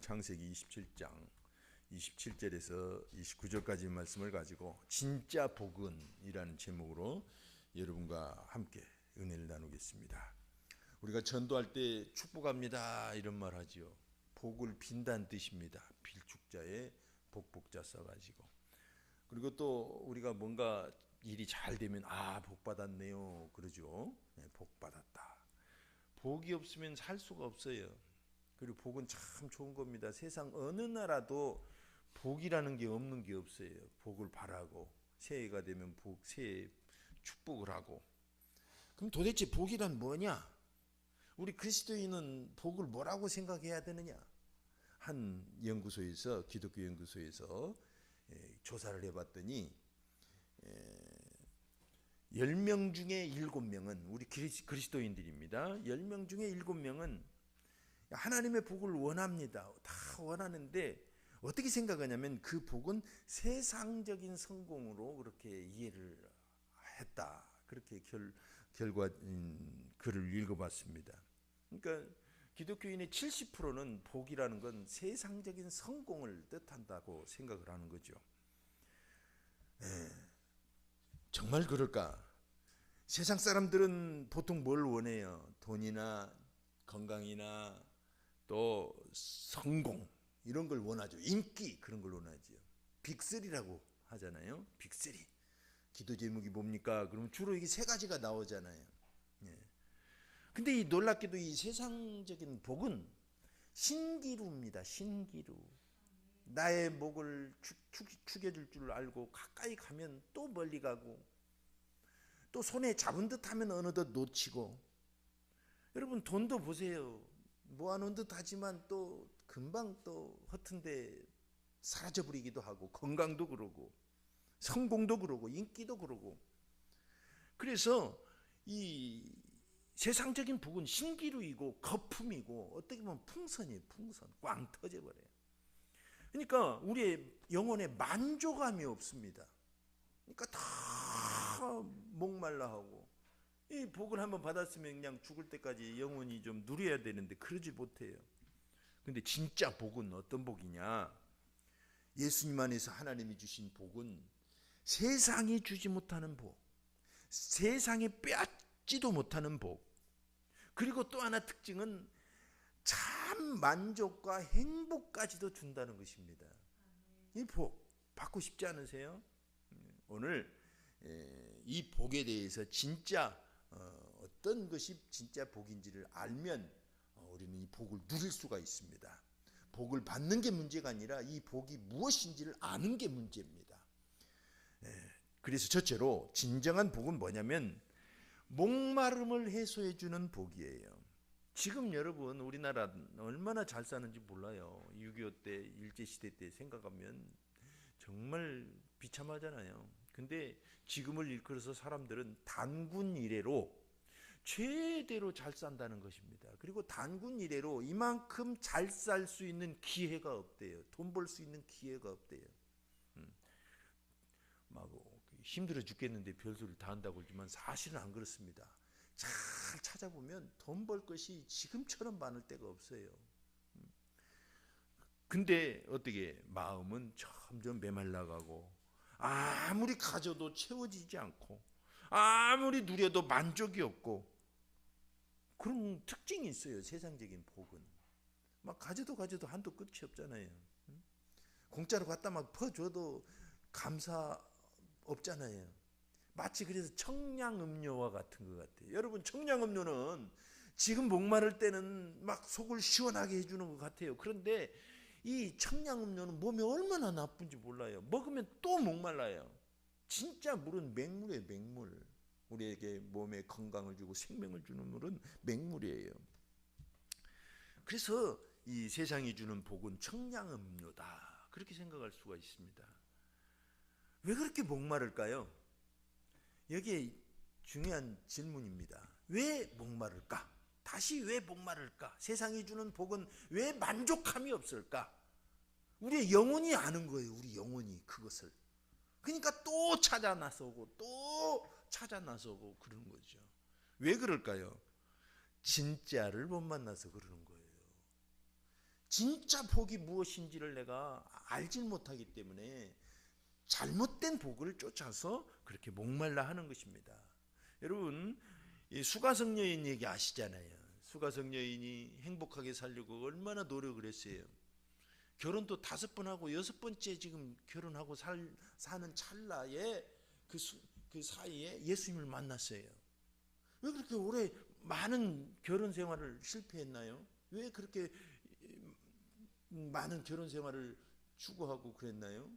창세기 27장 27절에서 29절까지 말씀을 가지고 진짜 복은이라는 제목으로 여러분과 함께 은혜를 나누겠습니다. 우리가 전도할 때 축복합니다 이런 말 하지요. 복을 빈다는 뜻입니다. 빌축자에 복복자 써가지고. 그리고 또 우리가 뭔가 일이 잘 되면 복 받았네요 그러죠. 네, 복 받았다. 복이 없으면 살 수가 없어요. 그리고 복은 참 좋은 겁니다. 세상 어느 나라도 복이라는 게 없는 게 없어요. 복을 바라고 새해가 되면 새해 축복을 하고. 그럼 도대체 복이란 뭐냐? 우리 그리스도인은 복을 뭐라고 생각해야 되느냐? 한 연구소에서, 기독교 연구소에서 조사를 해봤더니 10명 중에 7명은 우리 그리스도인들입니다. 10명 중에 7명은 하나님의 복을 원합니다. 다 원하는데 어떻게 생각하냐면 그 복은 세상적인 성공으로 그렇게 이해를 했다. 그렇게 결과 글을 읽어봤습니다. 그러니까 기독교인의 70%는 복이라는 건 세상적인 성공을 뜻한다고 생각을 하는 거죠. 정말 그럴까? 세상 사람들은 보통 뭘 원해요? 돈이나 건강이나 또 성공 이런 걸 원하죠. 인기 그런 걸 원하죠. 빅3라고 하잖아요. 빅3. 기도 제목이 뭡니까? 그러면 주로 이게 세 가지가 나오잖아요. 근데 이 놀랍게도 이 세상적인 복은 신기루입니다. 신기루. 나의 목을 축여줄 줄 알고 가까이 가면 또 멀리 가고 또 손에 잡은 듯 하면 어느덧 놓치고. 여러분 돈도 보세요. 모아놓은 듯 하지만 또 금방 또 허튼데 사라져버리기도 하고, 건강도 그러고 성공도 그러고 인기도 그러고. 그래서 이 세상적인 복은 신기루이고 거품이고 어떻게 보면 풍선이에요. 풍선 꽝 터져버려요. 그러니까 우리의 영혼에 만족감이 없습니다. 그러니까 다 목말라 하고, 이 복을 한번 받았으면 그냥 죽을 때까지 영원히 좀 누려야 되는데 그러지 못해요. 근데 진짜 복은 어떤 복이냐? 예수님 안에서 하나님이 주신 복은 세상이 주지 못하는 복, 세상에 빼앗지도 못하는 복. 그리고 또 하나 특징은 참 만족과 행복까지도 준다는 것입니다. 이 복 받고 싶지 않으세요? 오늘 이 복에 대해서 진짜 어떤 것이 진짜 복인지를 알면 우리는 이 복을 누릴 수가 있습니다. 복을 받는 게 문제가 아니라 이 복이 무엇인지를 아는 게 문제입니다. 그래서 첫째로 진정한 복은 뭐냐면 목마름을 해소해 주는 복이에요. 지금 여러분 우리나라 얼마나 잘 사는지 몰라요. 6.25 때 일제시대 때 생각하면 정말 비참하잖아요. 근데 지금을 일컬어서 사람들은 단군 이래로 최대로 잘 산다는 것입니다. 그리고 단군 이래로 이만큼 잘 살 수 있는 기회가 없대요. 돈 벌 수 있는 기회가 없대요. 막 힘들어 죽겠는데 별소리를 다 한다고 그러지만 사실은 안 그렇습니다. 잘 찾아보면 돈 벌 것이 지금처럼 많을 때가 없어요. 근데 어떻게 마음은 점점 메말라가고 아무리 가져도 채워지지 않고 아무리 누려도 만족이 없고 그런 특징이 있어요. 세상적인 복은 막 가져도 한도 끝이 없잖아요. 공짜로 갖다 막 퍼줘도 감사 없잖아요. 마치 그래서 청량음료와 같은 것 같아요. 여러분 청량음료는 지금 목마를 때는 막 속을 시원하게 해주는 것 같아요. 그런데 이 청량음료는 몸에 얼마나 나쁜지 몰라요. 먹으면 또 목말라요. 진짜 물은 맹물이에요. 맹물. 우리에게 몸에 건강을 주고 생명을 주는 물은 맹물이에요. 그래서 이 세상이 주는 복은 청량음료다 그렇게 생각할 수가 있습니다. 왜 그렇게 목마를까요? 여기에 중요한 질문입니다. 왜 목마를까? 다시 왜 목마를까? 세상이 주는 복은 왜 만족함이 없을까? 우리의 영혼이 아는 거예요. 우리 영혼이 그것을. 그러니까 또 찾아 나서고 그러는 거죠. 왜 그럴까요? 진짜를 못 만나서 그러는 거예요. 진짜 복이 무엇인지를 내가 알질 못하기 때문에 잘못된 복을 쫓아서 그렇게 목말라 하는 것입니다. 여러분, 이 수가성 여인 얘기 아시잖아요. 수가성 여인이 행복하게 살려고 얼마나 노력을 했어요. 결혼도 5번 하고 6번째 지금 결혼하고 사는 찰나에 그 사이에 예수님을 만났어요. 왜 그렇게 오래 많은 결혼 생활을 실패했나요? 왜 그렇게 많은 결혼 생활을 추구하고 그랬나요?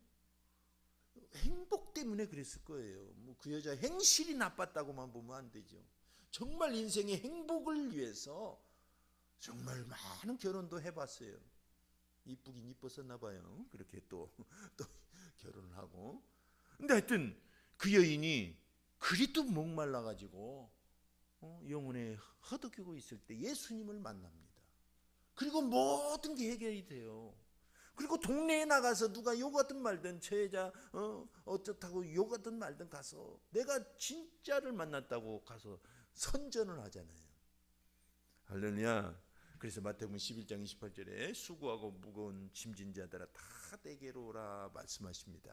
행복 때문에 그랬을 거예요. 뭐 그 여자 행실이 나빴다고만 보면 안 되죠. 정말 인생의 행복을 위해서 정말 많은 결혼도 해봤어요. 이쁘긴 이뻤었나 봐요. 그렇게 또 결혼을 하고. 근데 하여튼 그 여인이 그리도 목말라 가지고 영혼에 허덕이고 있을 때 예수님을 만납니다. 그리고 모든 게 해결이 돼요. 그리고 동네에 나가서 누가 욕하든 말든 저 여자 어쩌다고 욕하든 말든 가서 내가 진짜를 만났다고 가서 선전을 하잖아요. 할렐루야. 그래서 마태복음 11장 28절에 수고하고 무거운 짐진 자들아 다 내게로 오라 말씀하십니다.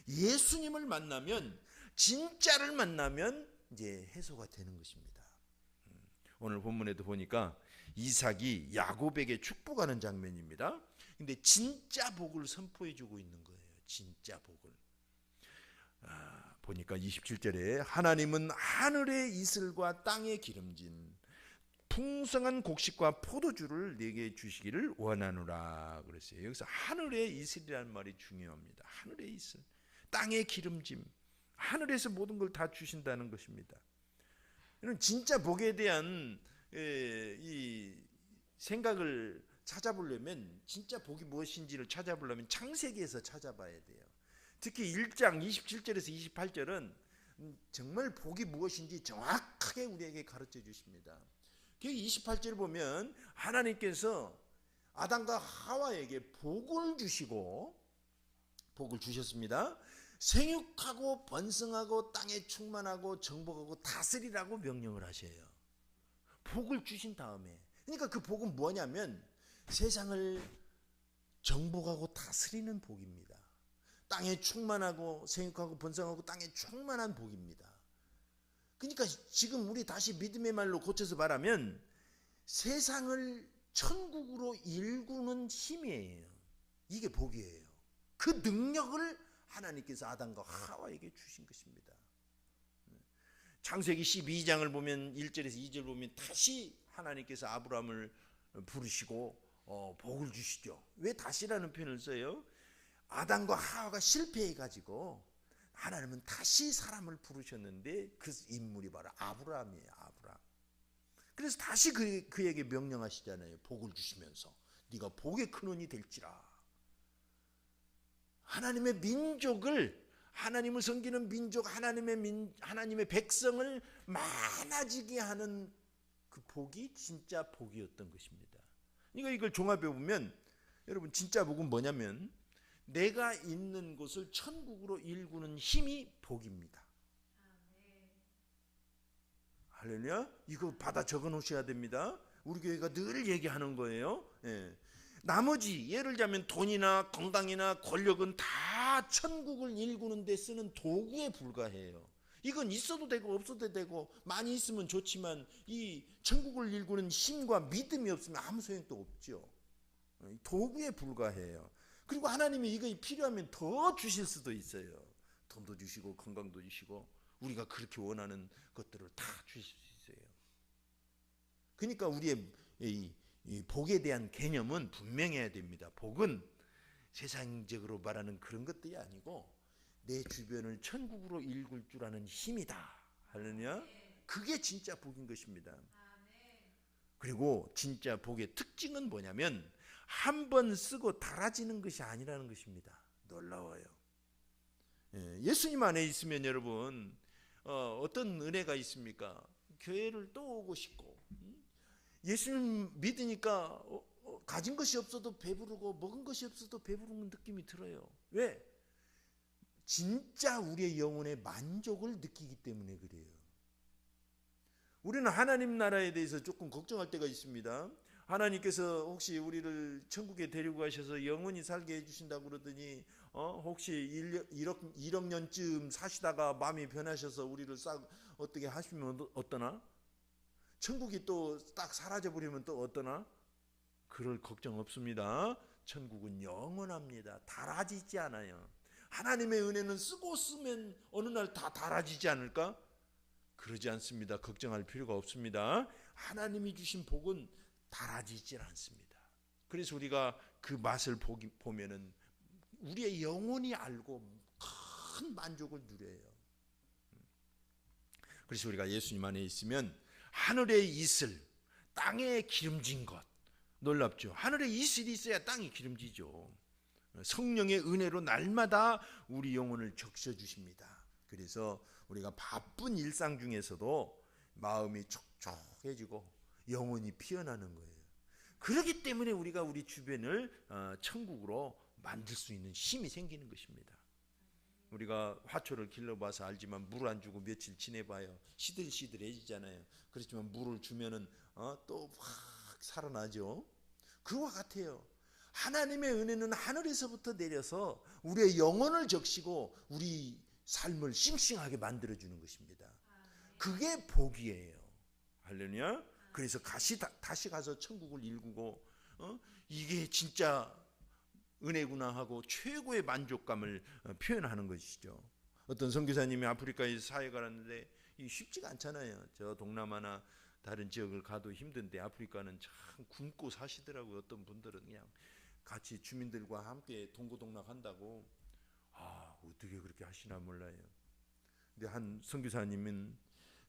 예수님을 만나면, 진짜를 만나면 이제 해소가 되는 것입니다. 오늘 본문에도 보니까 이삭이 야곱에게 축복하는 장면입니다. 근데 진짜 복을 선포해 주고 있는 거예요. 진짜 복을. 보니까 27절에 하나님은 하늘의 이슬과 땅의 기름진 풍성한 곡식과 포도주를 내게 주시기를 원하노라 그랬어요. 여기서 하늘의 이슬이라는 말이 중요합니다. 하늘의 이슬, 땅의 기름짐, 하늘에서 모든 걸 다 주신다는 것입니다. 이런 진짜 복에 대한 이 생각을 찾아보려면, 진짜 복이 무엇인지를 찾아보려면 창세기에서 찾아봐야 돼요. 특히 1장 27절에서 28절은 정말 복이 무엇인지 정확하게 우리에게 가르쳐 주십니다. 28절 보면 하나님께서 아담과 하와에게 복을 주시고, 복을 주셨습니다. 생육하고 번성하고 땅에 충만하고 정복하고 다스리라고 명령을 하셔요. 복을 주신 다음에, 그러니까 그 복은 뭐냐면 세상을 정복하고 다스리는 복입니다. 땅에 충만하고 생육하고 번성하고 땅에 충만한 복입니다. 그러니까 지금 우리 다시 믿음의 말로 고쳐서 말하면 세상을 천국으로 일구는 힘이에요. 이게 복이에요. 그 능력을 하나님께서 아담과 하와에게 주신 것입니다. 창세기 12장을 보면 1절에서 2절 보면 다시 하나님께서 아브라함을 부르시고 복을 주시죠. 왜 다시라는 표현을 써요? 아담과 하와가 실패해가지고 하나님은 다시 사람을 부르셨는데 그 인물이 바로 아브라함이에요. 아브라함. 그래서 다시 그에게 명령하시잖아요. 복을 주시면서 네가 복의 근원이 될지라. 하나님의 민족을, 하나님을 섬기는 민족, 하나님의 백성을 많아지게 하는 그 복이 진짜 복이었던 것입니다. 이걸 종합해 보면 여러분, 진짜 복은 뭐냐면 내가 있는 곳을 천국으로 일구는 힘이 복입니다. 할렐루야. 이거 받아 적어 놓으셔야 됩니다. 우리 교회가 늘 얘기하는 거예요. 나머지 예를 들자면 돈이나 건강이나 권력은 다 천국을 일구는 데 쓰는 도구에 불과해요. 이건 있어도 되고 없어도 되고 많이 있으면 좋지만 이 천국을 일구는 힘과 믿음이 없으면 아무 소용도 없죠. 도구에 불과해요. 그리고 하나님이 이거 필요하면 더 주실 수도 있어요. 돈도 주시고 건강도 주시고 우리가 그렇게 원하는 것들을 다 주실 수 있어요. 그러니까 우리의 이 복에 대한 개념은 분명해야 됩니다. 복은 세상적으로 말하는 그런 것들이 아니고 내 주변을 천국으로 일굴 줄 아는 힘이다. 할렐루야. 그게 진짜 복인 것입니다. 그리고 진짜 복의 특징은 뭐냐면 한 번 쓰고 달아지는 것이 아니라는 것입니다. 놀라워요. 예수님 안에 있으면 여러분 어떤 은혜가 있습니까? 교회를 또 오고 싶고, 예수님 믿으니까 가진 것이 없어도 배부르고 먹은 것이 없어도 배부른 느낌이 들어요. 왜? 진짜 우리의 영혼의 만족을 느끼기 때문에 그래요. 우리는 하나님 나라에 대해서 조금 걱정할 때가 있습니다. 하나님께서 혹시 우리를 천국에 데리고 가셔서 영원히 살게 해주신다고 그러더니 혹시 1억 년쯤 사시다가 마음이 변하셔서 우리를 싹 어떻게 하시면 어떠나? 천국이 또 딱 사라져 버리면 또 어떠나? 그럴 걱정 없습니다. 천국은 영원합니다. 닳아지지 않아요. 하나님의 은혜는 쓰고 쓰면 어느 날 다 닳아지지 않을까? 그러지 않습니다. 걱정할 필요가 없습니다. 하나님이 주신 복은 닳아지질 않습니다. 그래서 우리가 그 맛을 보면은 우리의 영혼이 알고 큰 만족을 누려요. 그래서 우리가 예수님 안에 있으면 하늘의 이슬, 땅에 기름진 것, 놀랍죠. 하늘에 이슬이 있어야 땅이 기름지죠. 성령의 은혜로 날마다 우리 영혼을 적셔주십니다. 그래서 우리가 바쁜 일상 중에서도 마음이 촉촉해지고 영혼이 피어나는 거예요. 그렇기 때문에 우리가 우리 주변을 천국으로 만들 수 있는 힘이 생기는 것입니다. 우리가 화초를 길러봐서 알지만 물 안 주고 며칠 지내봐요. 시들시들해지잖아요. 그렇지만 물을 주면은 또 확 살아나죠. 그와 같아요. 하나님의 은혜는 하늘에서부터 내려서 우리의 영혼을 적시고 우리 삶을 싱싱하게 만들어주는 것입니다. 그게 복이에요. 할렐루야. 그래서 다시 가서 천국을 일구고 이게 진짜 은혜구나 하고 최고의 만족감을 표현하는 것이죠. 어떤 선교사님이 아프리카에 사역을 하는데 쉽지가 않잖아요. 저 동남아나 다른 지역을 가도 힘든데 아프리카는 참 굶고 사시더라고요. 어떤 분들은 그냥 같이 주민들과 함께 동고동락한다고 어떻게 그렇게 하시나 몰라요. 근데 한 선교사님은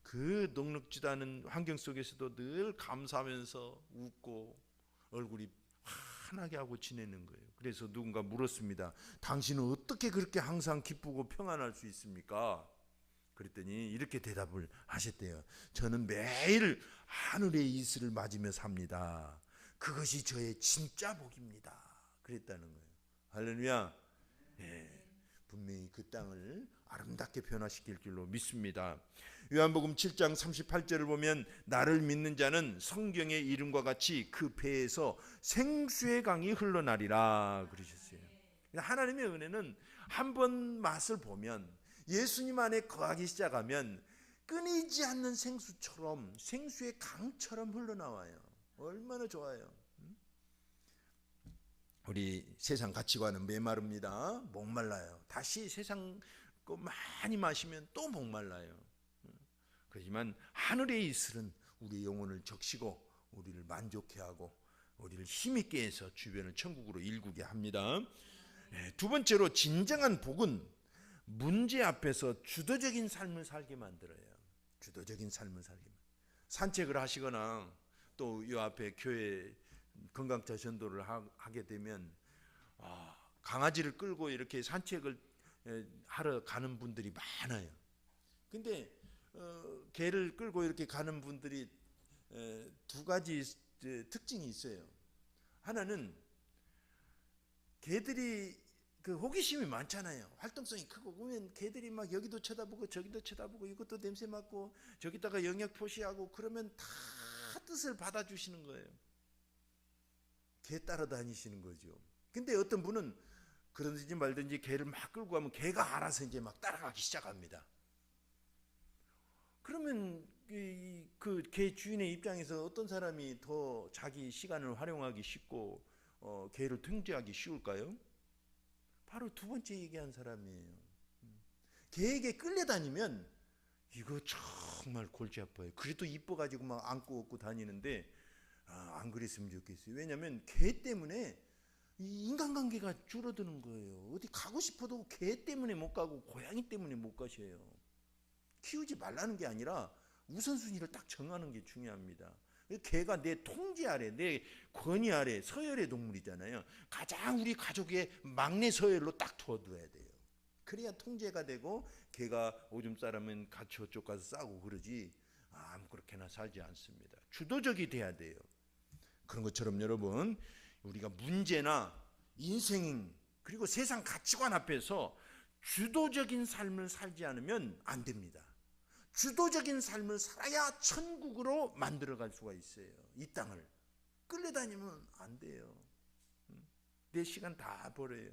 그 녹록지도 않은 환경 속에서도 늘 감사하면서 웃고 얼굴이 환하게 하고 지내는 거예요. 그래서 누군가 물었습니다. 당신은 어떻게 그렇게 항상 기쁘고 평안할 수 있습니까? 그랬더니 이렇게 대답을 하셨대요. 저는 매일 하늘의 이슬을 맞으며 삽니다. 그것이 저의 진짜 복입니다. 그랬다는 거예요. 할렐루야. 네, 분명히 그 땅을 아름답게 변화시킬 줄로 믿습니다. 요한복음 7장 38절을 보면 나를 믿는 자는 성경의 이름과 같이 그 배에서 생수의 강이 흘러나리라 그러셨어요. 하나님의 은혜는 한번 맛을 보면 예수님 안에 거하기 시작하면 끊이지 않는 생수처럼 생수의 강처럼 흘러나와요. 얼마나 좋아요. 우리 세상 가치관은 메마릅니다. 목말라요. 다시 세상 거 많이 마시면 또 목말라요. 그렇지만 하늘의 이슬은 우리 영혼을 적시고 우리를 만족해 하고 우리를 힘있게 해서 주변을 천국으로 일구게 합니다. 두 번째로 진정한 복은 문제 앞에서 주도적인 삶을 살게 만들어요. 주도적인 삶을 살게. 산책을 하시거나 또 이 앞에 교회 건강차 전도를 하게 되면 강아지를 끌고 이렇게 산책을 하러 가는 분들이 많아요. 근데 개를 끌고 이렇게 가는 분들이 두 가지 특징이 있어요. 하나는 개들이 그 호기심이 많잖아요. 활동성이 크고 그러면 개들이 막 여기도 쳐다보고 저기도 쳐다보고 이것도 냄새 맡고 저기다가 영역 표시하고 그러면 다 뜻을 받아주시는 거예요. 개 따라다니시는 거죠. 근데 어떤 분은 그러든지 말든지 개를 막 끌고 가면 개가 알아서 이제 막 따라가기 시작합니다. 그러면 그 개 주인의 입장에서 어떤 사람이 더 자기 시간을 활용하기 쉽고 개를 통제하기 쉬울까요? 바로 두 번째 얘기한 사람이에요. 개에게 끌려다니면 이거 정말 골치 아파요. 그래도 이뻐가지고 막 안고 업고 다니는데 안 그랬으면 좋겠어요. 왜냐하면 개 때문에 인간관계가 줄어드는 거예요. 어디 가고 싶어도 개 때문에 못 가고 고양이 때문에 못 가셔요. 키우지 말라는 게 아니라 우선순위를 딱 정하는 게 중요합니다. 개가 내 통제 아래, 내 권위 아래 서열의 동물이잖아요. 가장 우리 가족의 막내 서열로 딱 두어둬야 돼요. 그래야 통제가 되고 개가 오줌 싸라면 같이 저쪽 가서 싸고 그러지 아무렇게나 살지 않습니다. 주도적이 돼야 돼요. 그런 것처럼 여러분 우리가 문제나 인생 그리고 세상 가치관 앞에서 주도적인 삶을 살지 않으면 안 됩니다. 주도적인 삶을 살아야 천국으로 만들어갈 수가 있어요. 이 땅을. 끌려다니면 안 돼요. 내 시간 다 버려요.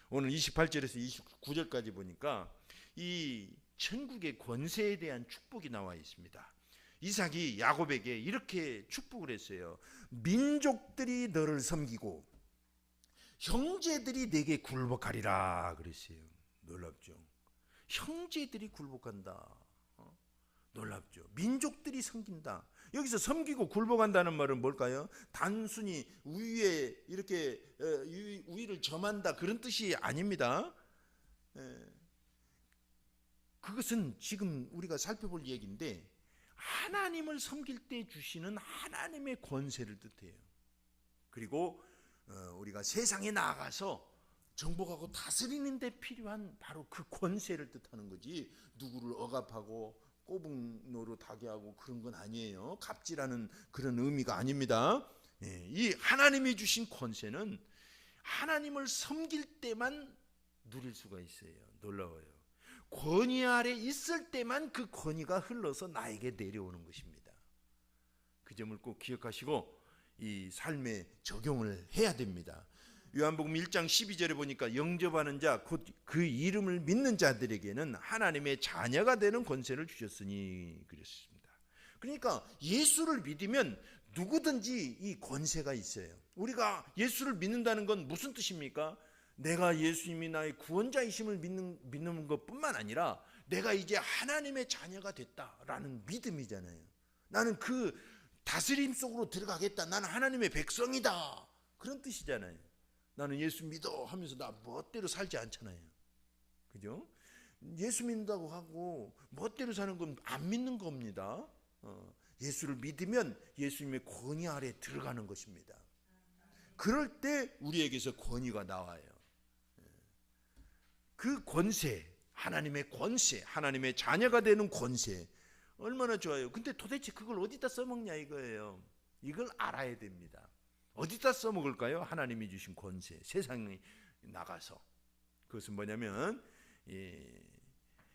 오늘 28절에서 29절까지 보니까 이 천국의 권세에 대한 축복이 나와 있습니다. 이삭이 야곱에게 이렇게 축복을 했어요. 민족들이 너를 섬기고 형제들이 내게 굴복하리라 그랬어요. 놀랍죠? 형제들이 굴복한다. 놀랍죠? 민족들이 섬긴다. 여기서 섬기고 굴복한다는 말은 뭘까요? 단순히 우위에 이렇게 우위를 점한다 그런 뜻이 아닙니다. 그것은 지금 우리가 살펴볼 얘기인데 하나님을 섬길 때 주시는 하나님의 권세를 뜻해요. 그리고 우리가 세상에 나가서 정복하고 다스리는 데 필요한 바로 그 권세를 뜻하는 거지, 누구를 억압하고 꼬북노로 타게 하고 그런 건 아니에요. 갑질하는 그런 의미가 아닙니다. 이 하나님이 주신 권세는 하나님을 섬길 때만 누릴 수가 있어요. 놀라워요. 권위 아래 있을 때만 그 권위가 흘러서 나에게 내려오는 것입니다. 그 점을 꼭 기억하시고 이 삶에 적용을 해야 됩니다. 요한복음 1장 12절에 보니까 영접하는 자 곧 그 이름을 믿는 자들에게는 하나님의 자녀가 되는 권세를 주셨으니 그랬습니다. 그러니까 예수를 믿으면 누구든지 이 권세가 있어요. 우리가 예수를 믿는다는 건 무슨 뜻입니까? 내가 예수님이 나의 구원자이심을 믿는 것뿐만 아니라 내가 이제 하나님의 자녀가 됐다라는 믿음이잖아요. 나는 그 다스림 속으로 들어가겠다. 나는 하나님의 백성이다. 그런 뜻이잖아요. 나는 예수 믿어 하면서 나 멋대로 살지 않잖아요. 그죠? 예수 믿는다고 하고 멋대로 사는 건 안 믿는 겁니다. 예수를 믿으면 예수님의 권위 아래 들어가는 것입니다. 그럴 때 우리에게서 권위가 나와요. 그 권세, 하나님의 권세, 하나님의 자녀가 되는 권세 얼마나 좋아요. 근데 도대체 그걸 어디다 써먹냐 이거예요. 이걸 알아야 됩니다. 어디다 써먹을까요? 하나님이 주신 권세, 세상에 나가서. 그것은 뭐냐면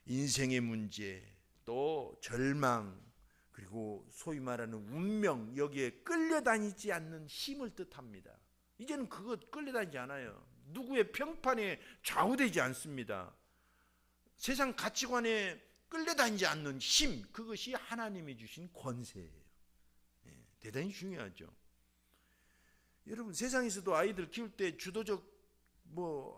인생의 문제, 또 절망, 그리고 소위 말하는 운명, 여기에 끌려다니지 않는 힘을 뜻합니다. 이제는 그것 끌려다니지 않아요. 누구의 평판에 좌우되지 않습니다. 세상 가치관에 끌려다니지 않는 힘, 그것이 하나님이 주신 권세예요. 대단히 중요하죠. 여러분, 세상에서도 아이들 키울 때 주도적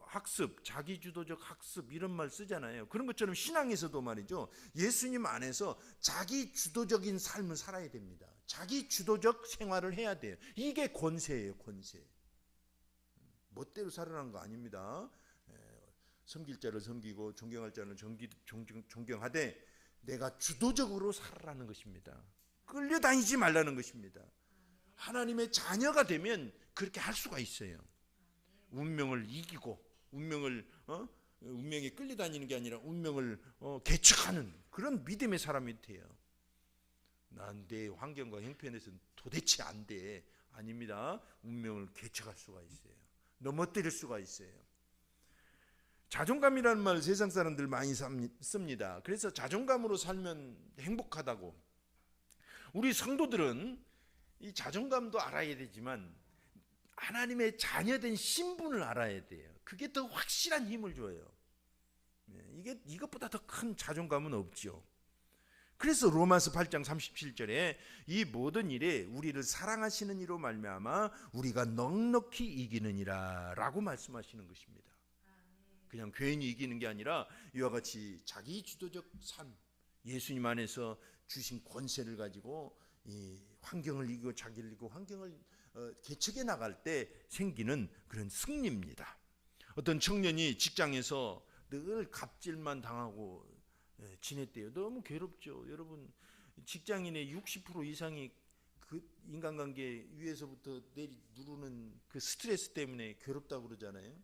학습, 자기 주도적 학습 이런 말 쓰잖아요. 그런 것처럼 신앙에서도 말이죠. 예수님 안에서 자기 주도적인 삶을 살아야 됩니다. 자기 주도적 생활을 해야 돼요. 이게 권세예요, 권세. 멋대로 살아나는 거 아닙니다. 섬길 자를 섬기고 존경할 자는 존경하되 내가 주도적으로 살아라는 것입니다. 끌려다니지 말라는 것입니다. 하나님의 자녀가 되면 그렇게 할 수가 있어요. 운명을 이기고 운명에 끌려다니는 게 아니라 운명을 개척하는 그런 믿음의 사람이 돼요. 난 내 환경과 형편에서는 도대체 안 돼. 아닙니다. 운명을 개척할 수가 있어요. 넘어뜨릴 수가 있어요. 자존감이라는 말 세상 사람들 많이 씁니다. 그래서 자존감으로 살면 행복하다고. 우리 성도들은 이 자존감도 알아야 되지만 하나님의 자녀된 신분을 알아야 돼요. 그게 더 확실한 힘을 줘요. 이것보다 더 큰 자존감은 없죠. 그래서 로마서 8장 37절에 이 모든 일에 우리를 사랑하시는 이로 말미암아 우리가 넉넉히 이기느니라 라고 말씀하시는 것입니다. 그냥 괜히 이기는 게 아니라 이와 같이 자기 주도적 삶, 예수님 안에서 주신 권세를 가지고 이 환경을 이기고 자기를 이기고 환경을 개척해 나갈 때 생기는 그런 승리입니다. 어떤 청년이 직장에서 늘 갑질만 당하고 지냈대요. 너무 괴롭죠. 여러분, 직장인의 60% 이상이 그 인간관계 위에서부터 누르는 그 스트레스 때문에 괴롭다고 그러잖아요.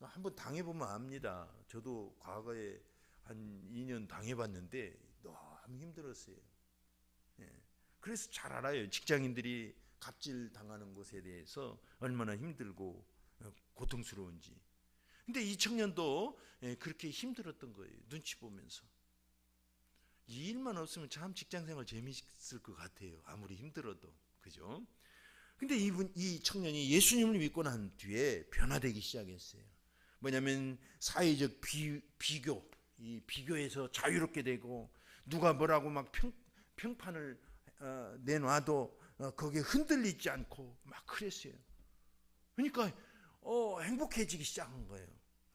한번 당해보면 압니다. 저도 과거에 한 2년 당해봤는데 너무 힘들었어요. 그래서 잘 알아요. 직장인들이 갑질 당하는 것에 대해서 얼마나 힘들고 고통스러운지. 근데 이 청년도 그렇게 힘들었던 거예요. 눈치 보면서. 이 일만 없으면 참 직장생활 재미있을 것 같아요. 아무리 힘들어도. 그죠? 근데 이 청년이 예수님을 믿고 난 뒤에 변화되기 시작했어요. 뭐냐면 사회적 비교, 이 비교에서 자유롭게 되고, 누가 뭐라고 막 평판을 내놔도 거기에 흔들리지 않고 막 그랬어요. 그러니까 행복해지기 시작한 거예요.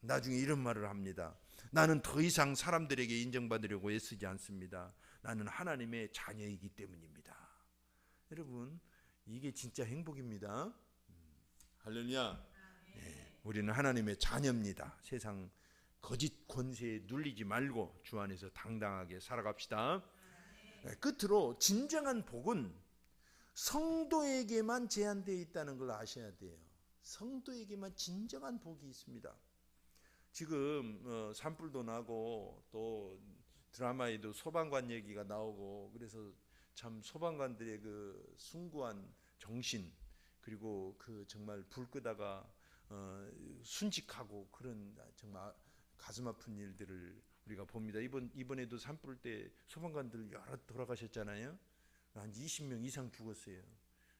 나중에 이런 말을 합니다. 나는 더 이상 사람들에게 인정받으려고 애쓰지 않습니다. 나는 하나님의 자녀이기 때문입니다. 여러분, 이게 진짜 행복입니다. 할렐루야. 네, 우리는 하나님의 자녀입니다. 세상 거짓 권세에 눌리지 말고 주 안에서 당당하게 살아갑시다. 네, 끝으로 진정한 복은 성도에게만 제한되어 있다는 걸 아셔야 돼요. 성도에게만 진정한 복이 있습니다. 지금 산불도 나고 또 드라마에도 소방관 얘기가 나오고, 그래서 참 소방관들의 그 숭고한 정신, 그리고 그 정말 불 끄다가 순직하고 그런 정말 가슴 아픈 일들을 우리가 봅니다. 이번에도 산불 때 소방관들 여러 돌아가셨잖아요. 한 20명 이상 죽었어요.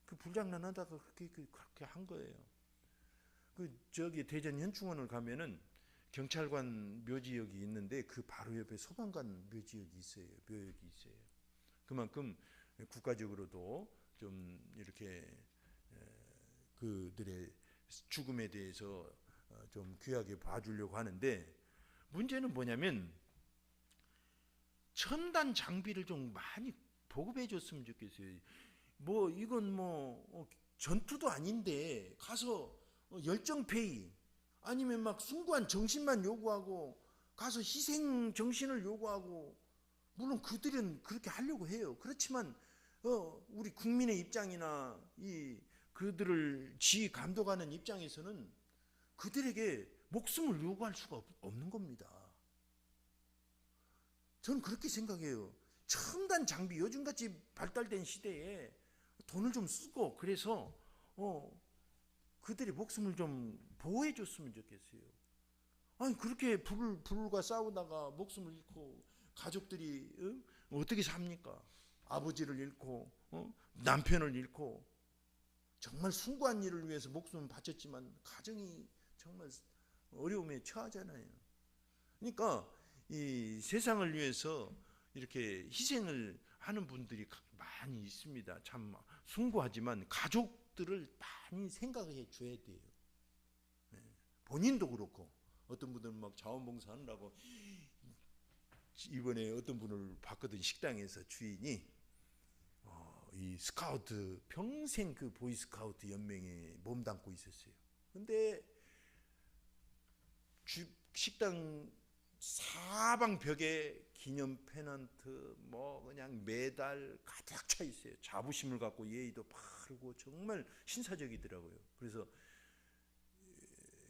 그 불장난하다가 그렇게 한 거예요. 저기 대전 현충원을 가면은 경찰관 묘지역이 있는데 그 바로 옆에 소방관 묘지역이 있어요. 묘역이 있어요. 그만큼 국가적으로도 좀 이렇게 그들의 죽음에 대해서 좀 귀하게 봐주려고 하는데, 문제는 뭐냐면 첨단 장비를 좀 많이 보급해 줬으면 좋겠어요. 뭐 이건 뭐 전투도 아닌데 가서 열정페이, 아니면 막 숭고한 정신만 요구하고 가서 희생 정신을 요구하고, 물론 그들은 그렇게 하려고 해요. 그렇지만 우리 국민의 입장이나 그들을 지휘 감독하는 입장에서는 그들에게 목숨을 요구할 수가 없는 겁니다. 저는 그렇게 생각해요. 첨단 장비, 요즘같이 발달된 시대에 돈을 좀 쓰고 그래서 그들의 목숨을 좀 보호해 줬으면 좋겠어요. 아니 그렇게 불과 싸우다가 목숨을 잃고 가족들이 어떻게 삽니까? 아버지를 잃고 남편을 잃고 정말 숭고한 일을 위해서 목숨을 바쳤지만 가정이 정말 어려움에 처하잖아요. 그러니까 이 세상을 위해서 이렇게 희생을 하는 분들이 많이 있습니다. 참 숭고하지만 가족들을 많이 생각해 줘야 돼요. 본인도 그렇고, 어떤 분들은 막 자원봉사하느라고, 이번에 어떤 분을 봤거든. 식당에서 주인이 이 스카우트, 평생 그 보이스카우트 연맹에 몸담고 있었어요. 근데 식당 사방 벽에 기념 페넌트 뭐 그냥 메달 가득 차 있어요. 자부심을 갖고 예의도 바르고 정말 신사적이더라고요. 그래서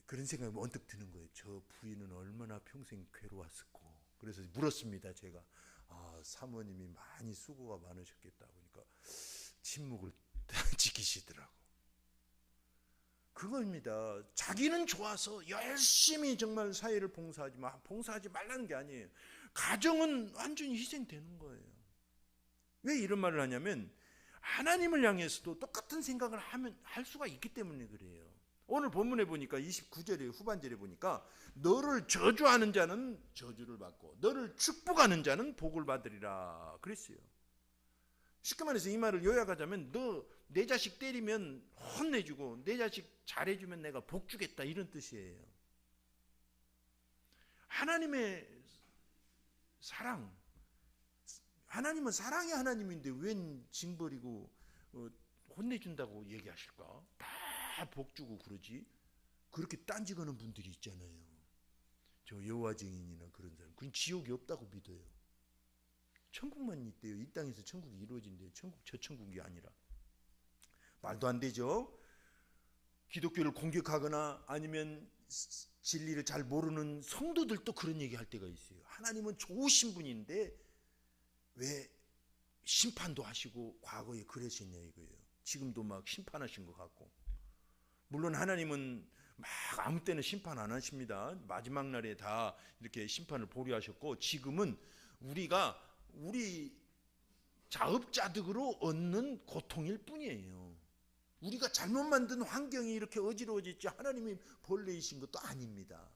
그런 생각이 문득 드는 거예요. 저 부인은 얼마나 평생 괴로웠을까. 그래서 물었습니다. 제가 사모님이 많이 수고가 많으셨겠다. 그러니까 침묵을 지키시더라고. 그겁니다. 자기는 좋아서 열심히 정말 사회를 봉사하지 말라는 게 아니에요. 가정은 완전히 희생되는 거예요. 왜 이런 말을 하냐면 하나님을 향해서도 똑같은 생각을 할 수가 있기 때문에 그래요. 오늘 본문에 보니까 29절에 후반절에 보니까 너를 저주하는 자는 저주를 받고 너를 축복하는 자는 복을 받으리라 그랬어요. 쉽게 말해서 이 말을 요약하자면 너 내 자식 때리면 혼내주고 내 자식 잘해주면 내가 복 주겠다, 이런 뜻이에요. 하나님의 사랑, 하나님은 사랑의 하나님인데 웬 징벌이고 혼내준다고 얘기하실까? 다 복 주고 그러지. 그렇게 딴지거는 분들이 있잖아요. 저 여호와 증인이나 그런 사람, 그건 지옥이 없다고 믿어요. 천국만 있대요. 이 땅에서 천국이 이루어진대요. 저 천국이 아니라. 말도 안 되죠. 기독교를 공격하거나 아니면 진리를 잘 모르는 성도들도 그런 얘기 할 때가 있어요. 하나님은 좋으신 분인데 왜 심판도 하시고 과거에 그러셨냐 이거예요. 지금도 막 심판하신 것 같고. 물론 하나님은 막 아무 때나 심판 안 하십니다. 마지막 날에 다 이렇게 심판을 보류하셨고, 지금은 우리가 우리 자업자득으로 얻는 고통일 뿐이에요. 우리가 잘못 만든 환경이 이렇게 어지러워졌지 하나님이 벌레이신 것도 아닙니다.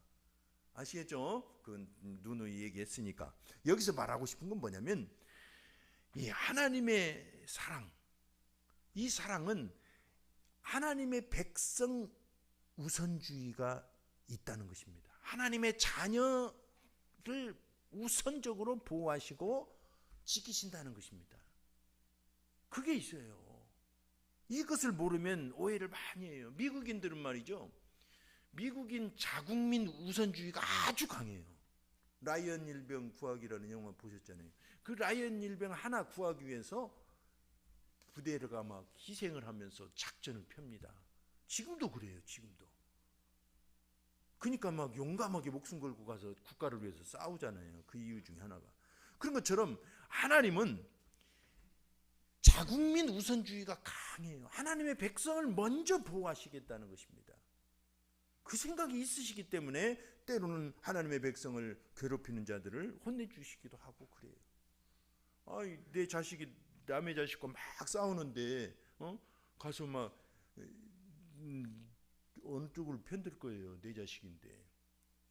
아시겠죠? 그 누누이 얘기했으니까. 여기서 말하고 싶은 건 뭐냐면 이 하나님의 사랑, 이 사랑은 하나님의 백성 우선주의가 있다는 것입니다. 하나님의 자녀를 우선적으로 보호하시고 지키신다는 것입니다. 그게 있어요. 이것을 모르면 오해를 많이 해요. 미국인들은 말이죠, 미국인 자국민 우선주의가 아주 강해요. 라이언 일병 구하기라는 영화 보셨잖아요. 그 라이언 일병 하나 구하기 위해서 부대가 막 희생을 하면서 작전을 펴니다. 지금도 그래요. 지금도. 그러니까 막 용감하게 목숨 걸고 가서 국가를 위해서 싸우잖아요. 그 이유 중에 하나가. 그런 것처럼 하나님은 자국민 우선주의가 강해요. 하나님의 백성을 먼저 보호하시겠다는 것입니다. 그 생각이 있으시기 때문에 때로는 하나님의 백성을 괴롭히는 자들을 혼내주시기도 하고 그래요. 내 자식이 남의 자식과 막 싸우는데 가서 막 어느 쪽을 편들 거예요. 내 자식인데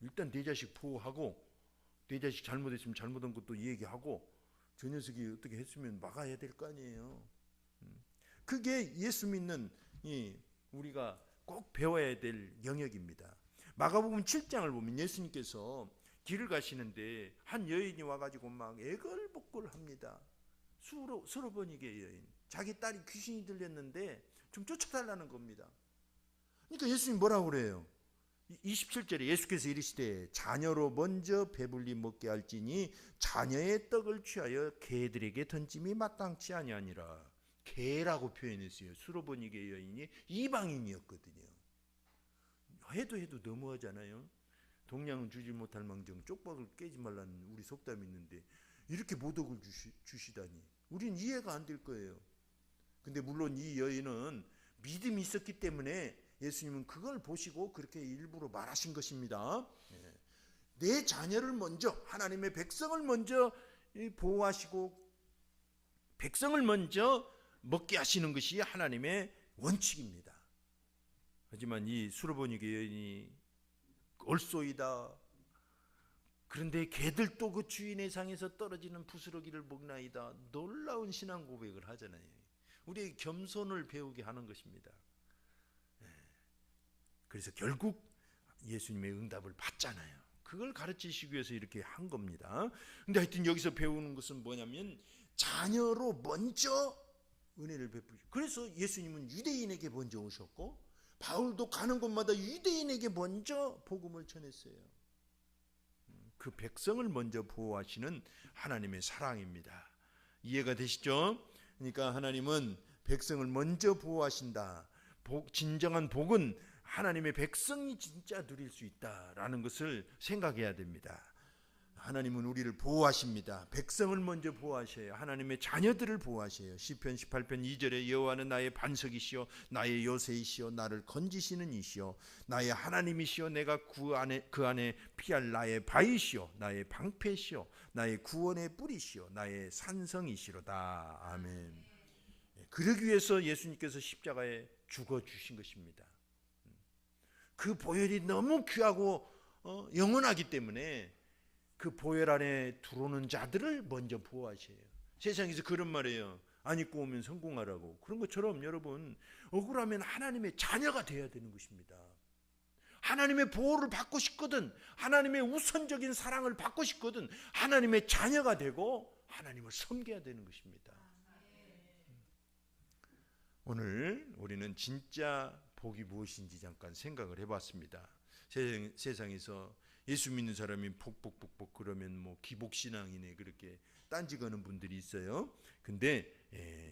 일단 내 자식 보호하고, 내 자식 잘못했으면 잘못한 것도 얘기하고, 저 녀석이 어떻게 했으면 막아야 될 거 아니에요. 그게 예수 믿는 우리가 꼭 배워야 될 영역입니다. 마가복음 7장을 보면 예수님께서 길을 가시는데 한 여인이 와가지고 막 애걸복걸합니다. 수로보니게 여인, 자기 딸이 귀신이 들렸는데 좀 쫓아달라는 겁니다. 그러니까 예수님 뭐라고 그래요? 27절에 예수께서 이르시되 자녀로 먼저 배불리 먹게 할지니 자녀의 떡을 취하여 개들에게 던짐이 마땅치 아니하니라. 개라고 표현했어요. 수로보니게 여인이 이방인이었거든요. 해도 너무하잖아요. 동양은 주지 못할 망정 쪽박을 깨지 말라는 우리 속담이 있는데 이렇게 모독을 주시다니 우린 이해가 안 될 거예요. 근데 물론 이 여인은 믿음이 있었기 때문에 예수님은 그걸 보시고 그렇게 일부러 말하신 것입니다. 내 자녀를 먼저, 하나님의 백성을 먼저 보호하시고 백성을 먼저 먹게 하시는 것이 하나님의 원칙입니다. 하지만 이 수로보니게 여인이 얼쏘이다. 그런데 개들도 그 주인의 상에서 떨어지는 부스러기를 먹나이다. 놀라운 신앙 고백을 하잖아요. 우리의 겸손을 배우게 하는 것입니다. 그래서 결국 예수님의 응답을 받잖아요. 그걸 가르치시기 위해서 이렇게 한 겁니다. 근데 하여튼 여기서 배우는 것은 뭐냐면 자녀로 먼저 은혜를 베푸시고, 그래서 예수님은 유대인에게 먼저 오셨고 바울도 가는 곳마다 유대인에게 먼저 복음을 전했어요. 그 백성을 먼저 보호하시는 하나님의 사랑입니다. 이해가 되시죠? 그러니까 하나님은 백성을 먼저 보호하신다. 진정한 복은 하나님의 백성이 진짜 누릴 수 있다라는 것을 생각해야 됩니다. 하나님은 우리를 보호하십니다. 백성을 먼저 보호하셔요. 하나님의 자녀들을 보호하셔요. 시편 18편 2절에 여호와는 나의 반석이시요 나의 요새이시요 나를 건지시는 이시요 나의 하나님이시요 내가 그 안에 피할 나의 바위시요 나의 방패시요 나의 구원의 뿌리시요 나의 산성이시로다. 아멘. 그러기 위해서 예수님께서 십자가에 죽어주신 것입니다. 그 보혈이 너무 귀하고 영원하기 때문에 그 보혈 안에 들어오는 자들을 먼저 보호하셔요. 세상에서 그런 말이에요. 안 입고 오면 성공하라고. 그런 것처럼 여러분 억울하면 하나님의 자녀가 되어야 되는 것입니다. 하나님의 보호를 받고 싶거든, 하나님의 우선적인 사랑을 받고 싶거든, 하나님의 자녀가 되고 하나님을 섬겨야 되는 것입니다. 오늘 우리는 진짜 복이 무엇인지 잠깐 생각을 해봤습니다. 세상에서 예수 믿는 사람이 복복복복 그러면 뭐 기복신앙이네 그렇게 딴지거는 분들이 있어요. 근데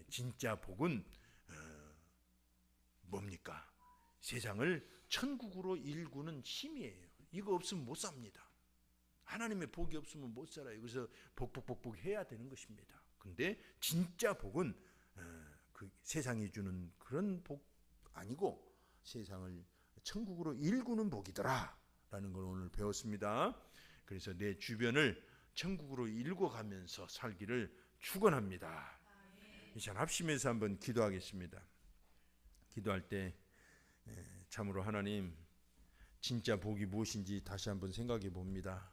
진짜 복은 뭡니까? 세상을 천국으로 일구는 힘이에요. 이거 없으면 못 삽니다. 하나님의 복이 없으면 못 살아요. 그래서 복복복복 해야 되는 것입니다. 근데 진짜 복은 그 세상이 주는 그런 복 아니고 세상을 천국으로 일구는 복이더라 라는 걸 오늘 배웠습니다. 그래서 내 주변을 천국으로 일궈가면서 살기를 축원합니다. 이 시간 합심해서 한번 기도하겠습니다. 기도할 때 참으로 하나님 진짜 복이 무엇인지 다시 한번 생각해 봅니다.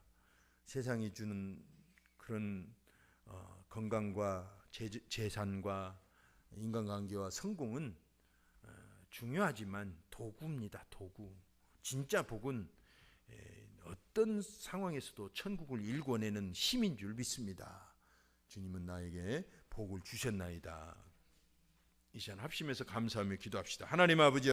세상이 주는 그런 건강과 재산과 인간관계와 성공은 중요하지만 도구입니다. 도구. 진짜 복은 어떤 상황에서도 천국을 일궈내는 힘인 줄 믿습니다. 주님은 나에게 복을 주셨나이다. 이 시간 합심해서 감사하며 기도합시다. 하나님 아버지